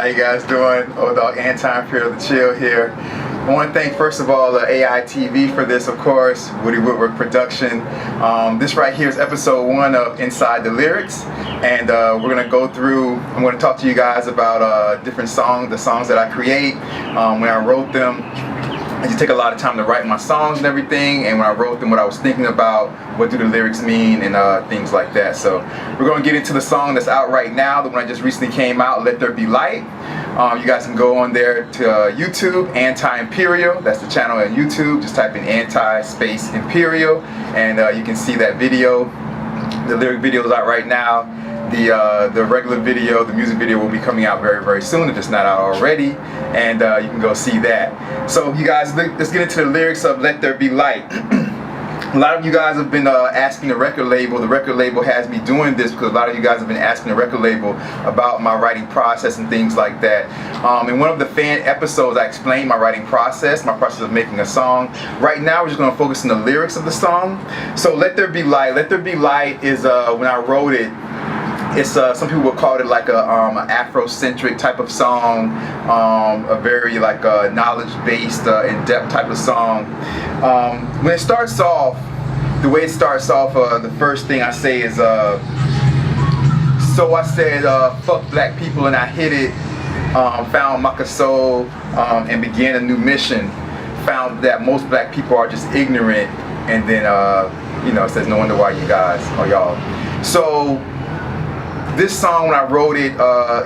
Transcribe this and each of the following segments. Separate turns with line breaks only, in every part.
How you guys doing? ODogg, Anti-Imperial, ThaChill here. I want to thank first of all AI TV for this, of course, Woody Woodwork production. This right here is episode 1 of Inside the Lyrics, and we're going to go through, I'm going to talk to you guys about different songs, the songs that I create, when I wrote them. I just take a lot of time to write my songs and everything, and when I wrote them, what I was thinking about, what do the lyrics mean, and things like that. So we're going to get into the song that's out right now, the one I just recently came out, Let There Be Light. You guys can go on there to YouTube, Anti-Imperial, that's the channel on YouTube. Just type in anti-imperial, and you can see that video. The lyric video is out right now. The regular video, the music video, will be coming out very, very soon if it's not out already, and you can go see that. So you guys, let's get into the lyrics of Let There Be Light. A lot of you guys have been asking the record label. The record label has me doing this because a lot of you guys have been asking the record label about my writing process and things like that. In one of the fan episodes, I explained my writing process, my process of making a song. Right now, we're just going to focus on the lyrics of the song. So Let There Be Light. Let There Be Light is, when I wrote it, it's some people would call it like a Afrocentric type of song, a very like knowledge-based, in-depth type of song. When it starts off, the way it starts off, the first thing I say is, so I said, fuck black people, and I hit it, found my soul, and began a new mission. Found that most black people are just ignorant, and then you know, it says no wonder why you guys are y'all. So this song, when I wrote it,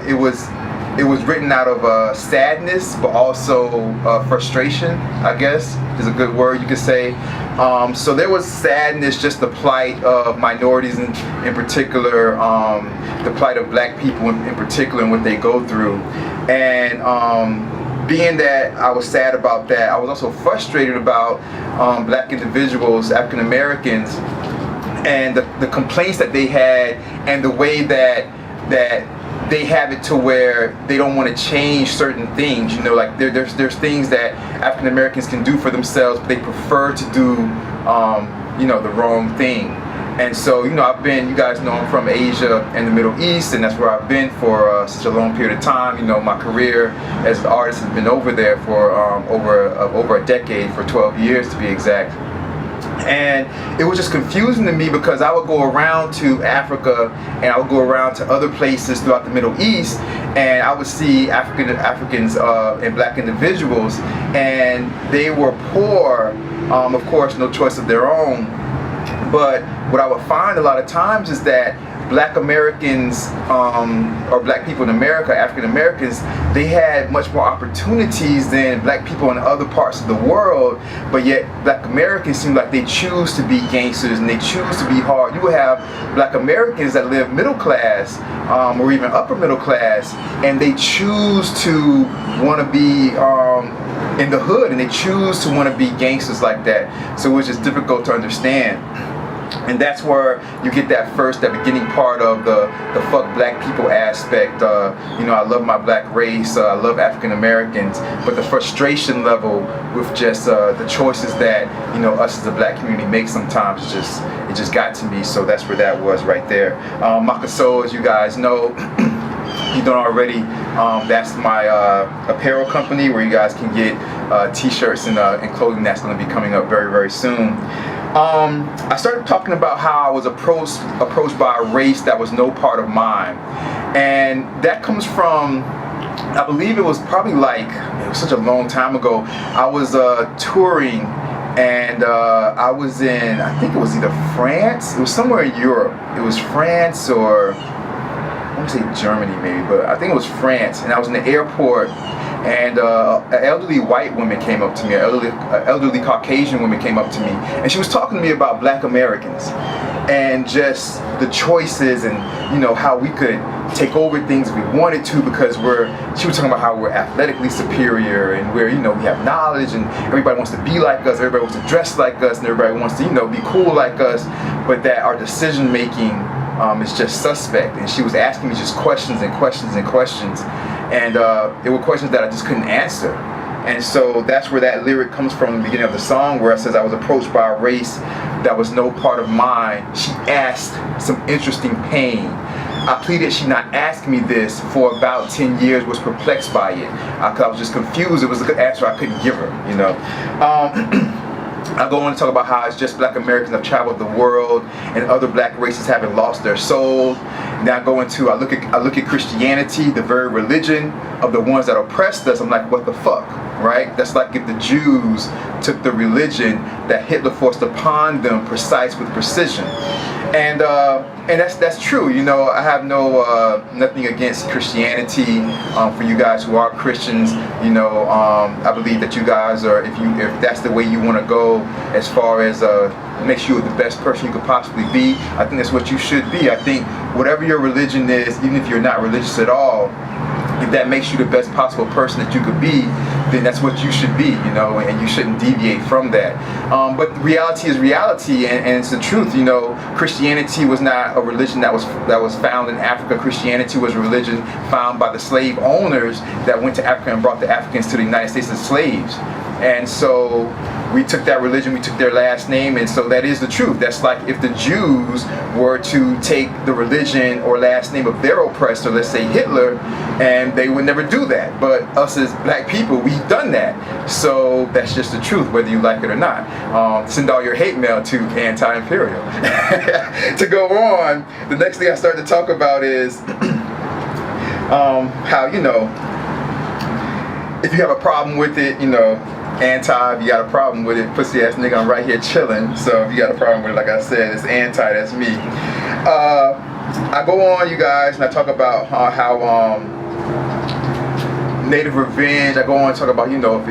it was written out of sadness, but also frustration, I guess is a good word you could say. So there was sadness, just the plight of minorities in particular, the plight of black people in particular, and what they go through. And being that I was sad about that, I was also frustrated about black individuals, African Americans, and the complaints that they had, and the way that they have it to where they don't want to change certain things. You know, like there's things that African Americans can do for themselves, but they prefer to do you know, the wrong thing. And so, you know, you guys know I'm from Asia and the Middle East, and that's where I've been for such a long period of time. You know, my career as an artist has been over there for over a decade, for 12 years to be exact. And it was just confusing to me because I would go around to Africa, and I would go around to other places throughout the Middle East, and I would see Africans and black individuals, and they were poor, of course, no choice of their own. But what I would find a lot of times is that black Americans, or black people in America, African Americans, they had much more opportunities than black people in other parts of the world, but yet black Americans seem like they choose to be gangsters and they choose to be hard. You will have black Americans that live middle class, or even upper middle class, and they choose to want to be in the hood, and they choose to want to be gangsters like that. So it was just difficult to understand. And that's where you get that beginning part of the fuck black people aspect. You know, I love my black race, I love African Americans, but the frustration level with just the choices that, you know, us as a black community make sometimes, it just got to me. So that's where that was right there. Makaso, as you guys know, if you don't already, that's my apparel company where you guys can get t-shirts and clothing that's going to be coming up very, very soon. I started talking about how I was approached by a race that was no part of mine, and that comes from, I believe it was probably like, it was such a long time ago. I was touring, and I was in, I think it was either France, it was somewhere in Europe. It was France, or I want to say Germany maybe, but I think it was France, and I was in the airport, and an elderly white woman came up to me, an elderly Caucasian woman came up to me, and she was talking to me about black Americans and just the choices, and you know, how we could take over things if we wanted to, because she was talking about how we're athletically superior, and we're, you know, we have knowledge, and everybody wants to be like us, everybody wants to dress like us, and everybody wants to, you know, be cool like us, but that our decision making is just suspect. And she was asking me just questions and questions and questions, and there were questions that I just couldn't answer. And so that's where that lyric comes from, the beginning of the song, where it says I was approached by a race that was no part of mine. She asked some interesting pain. I pleaded she not ask me this for about 10 years, was perplexed by it. I was just confused. It was a good answer I couldn't give her, you know. I go on to talk about how it's just black Americans have traveled the world and other black races haven't lost their soul. Now I go into, I look at Christianity, the very religion of the ones that oppressed us. I'm like, what the fuck, right? That's like if the Jews took the religion that Hitler forced upon them, precise with precision. And that's true. You know, I have nothing against Christianity. For you guys who are Christians, you know, I believe that you guys are, if that's the way you want to go, as far as makes you the best person you could possibly be, I think that's what you should be. I think whatever your religion is, even if you're not religious at all, if that makes you the best possible person that you could be, then that's what you should be, you know, and you shouldn't deviate from that. But reality is reality, and it's the truth. You know, Christianity was not a religion that was found in Africa. Christianity was a religion found by the slave owners that went to Africa and brought the Africans to the United States as slaves. And so we took that religion, we took their last name, and so that is the truth. That's like if the Jews were to take the religion or last name of their oppressor, let's say Hitler, and they would never do that. But us as black people, we've done that. So that's just the truth, whether you like it or not. Send all your hate mail to Anti-Imperial. To go on, the next thing I started to talk about is how, you know, if you have a problem with it, you know, if you got a problem with it, pussy ass nigga, I'm right here chilling. So if you got a problem with it, like I said, it's anti, that's me. I go on, you guys, and I talk about how Native revenge. I go on and talk about, you know, if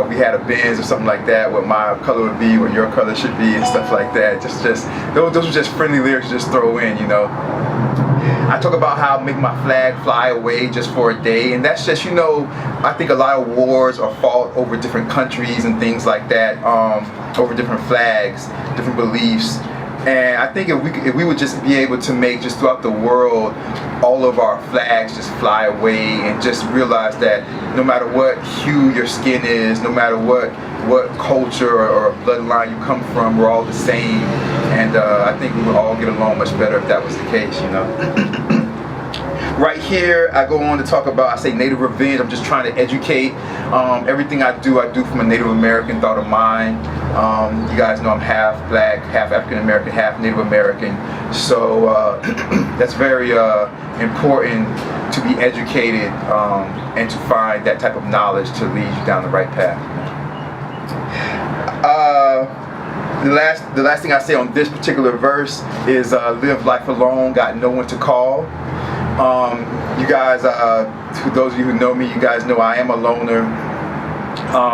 we had a Benz or something like that, what my color would be, what your color should be, and stuff like that. Just those are just friendly lyrics to just throw in, you know. I talk about how I make my flag fly away just for a day, and that's just, you know, I think a lot of wars are fought over different countries and things like that, over different flags, different beliefs. And I think if we would just be able to make just throughout the world all of our flags just fly away, and just realize that no matter what hue your skin is, no matter what culture or bloodline you come from, we're all the same. And I think we would all get along much better if that was the case, you know. Right here, I go on to talk about, I say Native revenge. I'm just trying to educate. Everything I do from a Native American thought of mind. You guys know I'm half black, half African American, half Native American. So that's very important to be educated and to find that type of knowledge to lead you down the right path. The last thing I say on this particular verse is live life alone, got no one to call. You guys, to those of you who know me, you guys know I am a loner.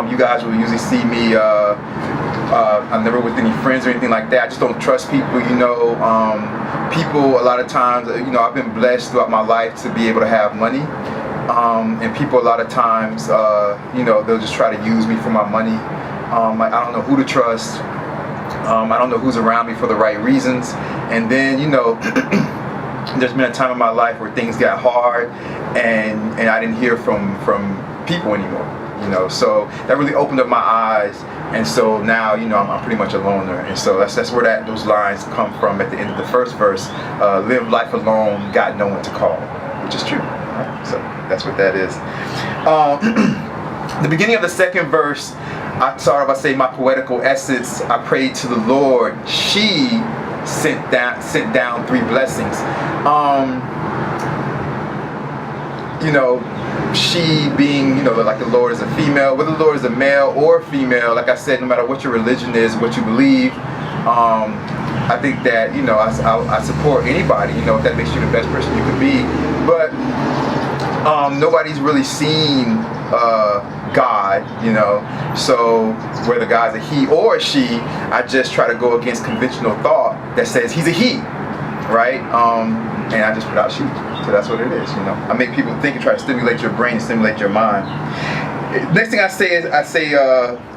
You guys will usually see me, I'm never with any friends or anything like that. I just don't trust people, you know. People, a lot of times, you know, I've been blessed throughout my life to be able to have money. And people a lot of times, you know, they'll just try to use me for my money. I don't know who to trust. I don't know who's around me for the right reasons. And then, you know, there's been a time in my life where things got hard, and I didn't hear from people anymore, you know. So that really opened up my eyes, and so now, you know, I'm pretty much a loner. And so that's where those lines come from at the end of the first verse. Live life alone, got no one to call, which is true, right? So that's what that is. The beginning of the second verse, I started by saying my poetical essence. I prayed to the Lord. She sent down 3 blessings. You know, she being, you know, like the Lord is a female, whether the Lord is a male or female, like I said, no matter what your religion is, what you believe, I think that, you know, I support anybody, you know, if that makes you the best person you could be. But nobody's really seen God, you know, so whether God's a he or a she, I just try to go against conventional thought that says he's a he, right? And I just put out she. So that's what it is, you know. I make people think and try to stimulate your brain, stimulate your mind. Next thing I say is, I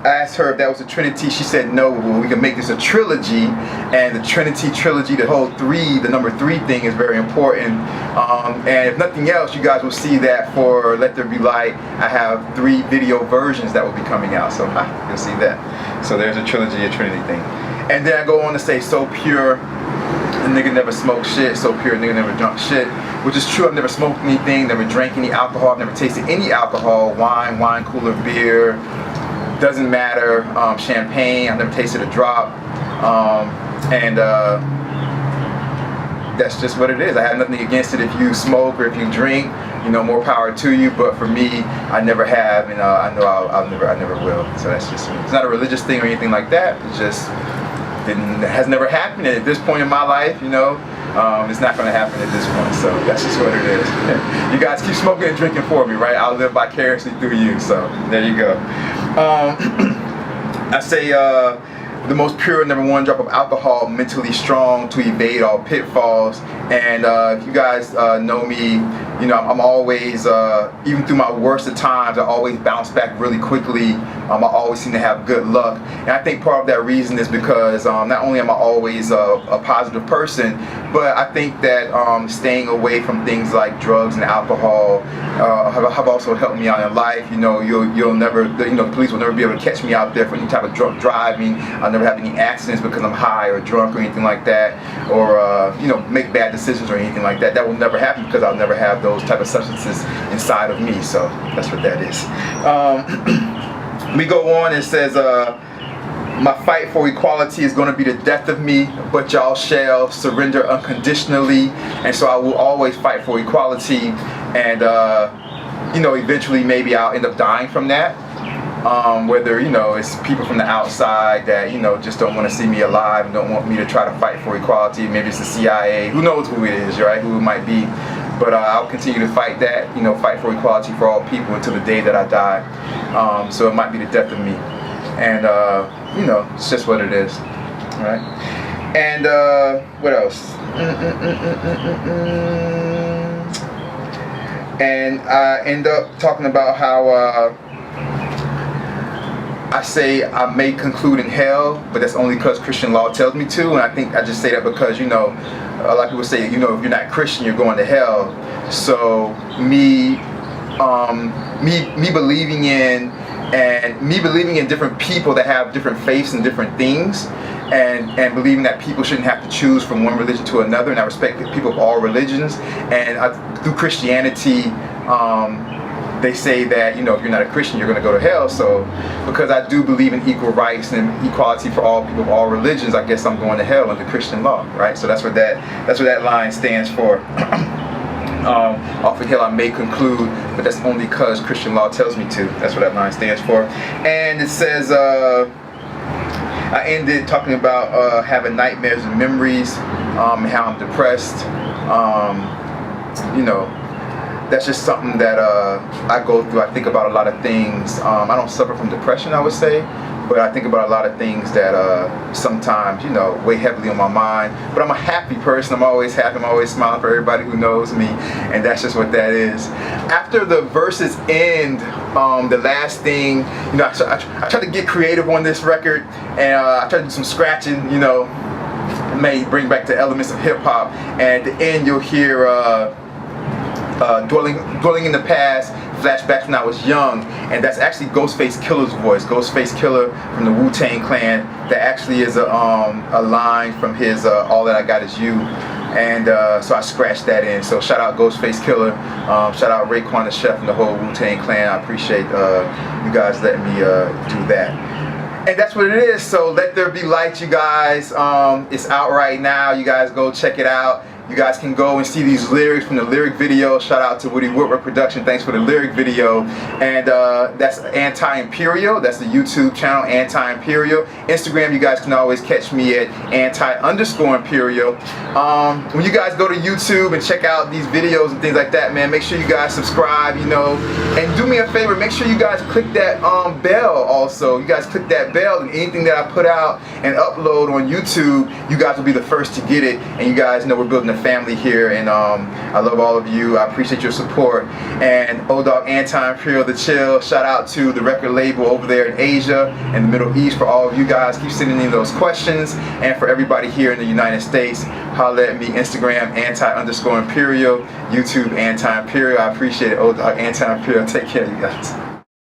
asked her if that was a trinity. She said no, well, we can make this a trilogy. And the trinity trilogy, the whole 3, the number 3 thing is very important. And if nothing else, you guys will see that for Let There Be Light, I have 3 video versions that will be coming out. So you'll see that. So there's a trilogy, a trinity thing. And then I go on to say so pure. nigga never smoked shit, so pure nigga never drunk shit, which is true. I've never smoked anything, never drank any alcohol, I've never tasted any alcohol, wine cooler, beer, doesn't matter, champagne, I've never tasted a drop, and that's just what it is. I have nothing against it if you smoke or if you drink, you know, more power to you, but for me, I never have, and I know I never will, so that's just me. It's not a religious thing or anything like that, it's just, it has never happened, and at this point in my life, you know, it's not going to happen at this point, so that's just what it is. You guys keep smoking and drinking for me, right? I'll live vicariously through you, so there you go. I say the most pure #1 drop of alcohol, mentally strong to evade all pitfalls. And if you guys know me, you know I'm always, even through my worst of times, I always bounce back really quickly. I always seem to have good luck, and I think part of that reason is because not only am I always a positive person, but I think that staying away from things like drugs and alcohol have also helped me out in life. You know, you'll never, you know, the police will never be able to catch me out there for any type of drunk driving. I'll never have any accidents because I'm high or drunk or anything like that, or you know, make bad decisions or anything like that. That will never happen because I'll never have those type of substances inside of me. So that's what that is. We go on. It says, my fight for equality is going to be the death of me, but y'all shall surrender unconditionally. And so I will always fight for equality, and you know, eventually maybe I'll end up dying from that. Whether, you know, it's people from the outside that, you know, just don't want to see me alive and don't want me to try to fight for equality. Maybe it's the CIA, who knows who it is, right, who it might be. But I'll continue to fight that, you know, fight for equality for all people until the day that I die. So it might be the death of me. And, you know, it's just what it is, right? And what else? And I end up talking about how I say I may conclude in hell, but that's only because Christian law tells me to. And I think I just say that because, you know, a lot of people say, you know, if you're not Christian, you're going to hell. So me believing in different people that have different faiths and different things, and believing that people shouldn't have to choose from one religion to another, and I respect people of all religions. And through Christianity, they say that, you know, if you're not a Christian, you're going to go to hell. So because I do believe in equal rights and equality for all people of all religions, I guess I'm going to hell under Christian law, right? So that's what that line stands for. Off of hell I may conclude, but that's only because Christian law tells me to. That's what that line stands for. And it says, I ended talking about having nightmares and memories, how I'm depressed. You know, that's just something that I go through. I think about a lot of things. I don't suffer from depression, I would say, but I think about a lot of things that sometimes, you know, weigh heavily on my mind. But I'm a happy person. I'm always happy. I'm always smiling for everybody who knows me, and that's just what that is. After the verses end, the last thing, you know, I try to get creative on this record, and I try to do some scratching, you know, may bring back the elements of hip hop. And at the end, you'll hear dwelling in the past, flashbacks when I was young, and that's actually Ghostface Killer's voice. Ghostface Killer from the Wu-Tang Clan. That actually is a line from his All That I Got Is You, and so I scratched that in. So shout out Ghostface Killer, shout out Raekwon the Chef and the whole Wu-Tang Clan. I appreciate you guys letting me do that. And that's what it is. So Let There Be Light, you guys. It's out right now. You guys go check it out. You guys can go and see these lyrics from the lyric video. Shout out to Woody Woodward Production. Thanks for the lyric video. And that's Anti-Imperial. That's the YouTube channel, Anti-Imperial. Instagram, you guys can always catch me at anti_imperial. When you guys go to YouTube and check out these videos and things like that, man, make sure you guys subscribe, you know. And do me a favor, make sure you guys click that bell also. You guys click that bell, and anything that I put out and upload on YouTube, you guys will be the first to get it. And you guys know we're building a family here, and I love all of you. I appreciate your support. And ODogg, Anti-Imperial, ThaChill. Shout out to the record label over there in Asia and the Middle East. For all of you guys, keep sending in those questions. And for everybody here in the United States, holla at me. Instagram, Anti_Imperial. YouTube, Anti-Imperial. I appreciate it. ODogg, Anti-Imperial. Take care, you guys.